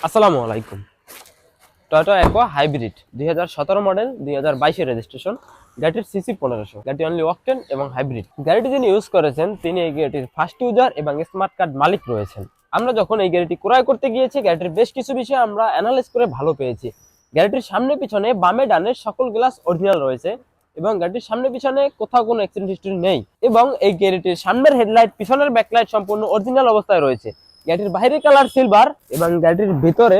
আসসালামু আলাইকুম। Toyota aqua hybrid 2017 model, 2022 এর রেজিস্ট্রেশন। গাড়িটির সিসি 1500। গাড়িটি অনলি অকটেন এবং হাইব্রিড। গাড়িটি যিনি ইউজ করেছেন তিনি এই গাড়িটির ফার্স্ট ইউজার এবং স্মার্ট কার্ড মালিক রয়েছেন। আমরা যখন এই গাড়িটি ক্রয় করতে গিয়েছি, গাড়িটির বেশ কিছু বিষয় আমরা অ্যানালাইজ করে ভালো পেয়েছি। গাড়িটির সামনে পিছনে বামে ডানে সকল গ্লাস অরিজিনাল রয়েছে এবং গাড়িটির সামনে পিছনে কোথাও কোনো অ্যাক্সিডেন্ট হিস্টরি নেই। এবং এই গাড়িটির সামনের হেডলাইট, পিছনের ব্যাকলাইট সম্পূর্ণ অরিজিনাল অবস্থায় রয়েছে। গাড়িটির বাইরের কালার সিলভার এবং গাড়িটির ভিতরে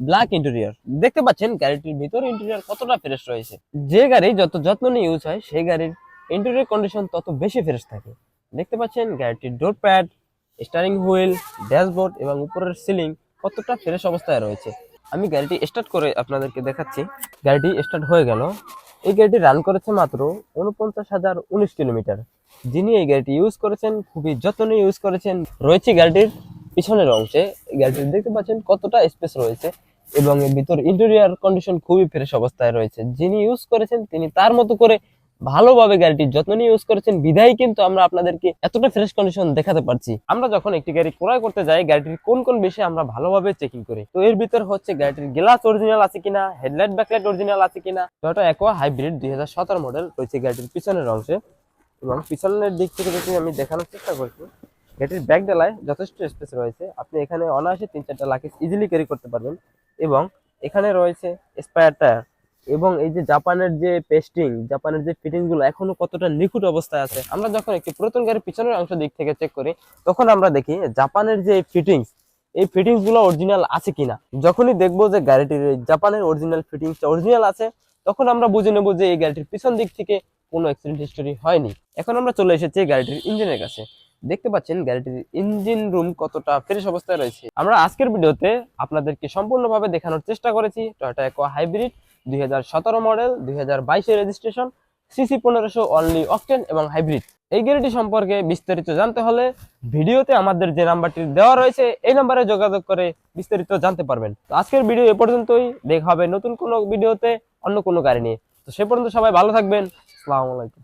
ব্ল্যাক ইন্টেরিয়র। দেখতে পাচ্ছেন গাড়িটির ভিতরে ইন্টেরিয়র কতটা ফ্রেশ রয়েছে। যে গাড়ি যত যত্ন নিয়ে ইউজ হয়, সেই গাড়ির ইন্টেরিয়র কন্ডিশন তত বেশি ফ্রেশ থাকে। দেখতে পাচ্ছেন গাড়িটির ডোর প্যাড, স্টিয়ারিং হুইল, ড্যাশবোর্ড এবং উপরের সিলিং কতটা ফ্রেশ অবস্থায় রয়েছে। আমি গাড়িটি স্টার্ট করে আপনাদেরকে দেখাচ্ছি। গাড়িটি স্টার্ট হয়ে গেল। এই গাড়িটি রান করেছে মাত্র 49,019 কিলোমিটার। যিনি এই গাড়িটি ইউজ করেছেন খুবই যত্ন নিয়ে ইউজ করেছেন। রয়েছে গাড়িটির পিছনের অংশে। গাড়িটি দেখতে পাচ্ছেন কতটা স্পেস রয়েছে এবং এর ভিতর ইন্টেরিয়র কন্ডিশন খুবই ফ্রেশ অবস্থায় রয়েছে। যিনি ইউজ করেছেন তিনি তার মতো করে ভালোভাবে গাড়িটির যত্ন নিয়ে ইউজ করেছেন, বিধায় কিন্তু আমরা আপনাদেরকে এতটা ফ্রেশ কন্ডিশন দেখাতে পারছি। আমরা যখন একটি গাড়ি ক্রয় করতে যাই, গাড়িটির কোন কোন বিষয়ে আমরা ভালোভাবে চেকিং করি। তো এর ভিতর হচ্ছে গাড়িটির গ্লাস অরিজিনাল আছে কিনা, হেডলাইট ব্যাকলাইট অরিজিনাল আছে কিনা। টয়োটা অ্যাকোয়া হাইব্রিড 2017 মডেল রয়েছে গাড়িটির পিছনের অংশে। এবং পিছনের দিক থেকে যদি আমি দেখানোর চেষ্টা করছি, গাড়িটির ব্যাক ডালায় যথেষ্ট স্পেস রয়েছে। আপনি এখানে অনায়াসে 3-4টা লাগেজ ইজিলি ক্যারি করতে পারবেন। এবং এখানে রয়েছে স্পেয়ার টায়ার। এবং এই যে জাপানের যে পেস্টিং, জাপানের যে ফিটিং গুলো এখনো কতটা নিখুঁত অবস্থায় আছে। আমরা যখন একটি পুরাতন গাড়ির পিছনের অংশ দিক থেকে চেক করি, তখন আমরা দেখি জাপানের যে ফিটিংস, এই ফিটিংস গুলো অরিজিনাল আছে কিনা। যখনই দেখবো যে গাড়িটির জাপানের অরিজিনাল ফিটিংসটা অরিজিনাল আছে, তখন আমরা বুঝে নেবো যে এই গাড়িটির পিছন দিক থেকে কোনো অ্যাক্সিডেন্ট হিস্টোরি হয়নি। এখন আমরা চলে এসেছি গাড়িটির ইঞ্জিনের কাছে। দেখতে পাচ্ছেন গাড়িটির ইঞ্জিন রুম কতটা ফ্রেশ অবস্থায় রয়েছে। আমরা আজকের ভিডিওতে আপনাদেরকে সম্পূর্ণভাবে দেখানোর চেষ্টা করেছি Toyota aqua hybrid 2017 model, 2022 registration, CC 1500, only octane এবং হাইব্রিড। এই গাড়িটি সম্পর্কে বিস্তারিত জানতে হলে ভিডিওতে আমাদের যে নাম্বারটি দেওয়া রয়েছে, এই নাম্বারে যোগাযোগ করে বিস্তারিত জানতে পারবেন। তো আজকের ভিডিও এ পর্যন্তই। দেখা হবে নতুন কোনো ভিডিওতে অন্য কোনো গাড়ি নিয়ে। তো সে পর্যন্ত সবাই ভালো থাকবেন। আসসালামু আলাইকুম।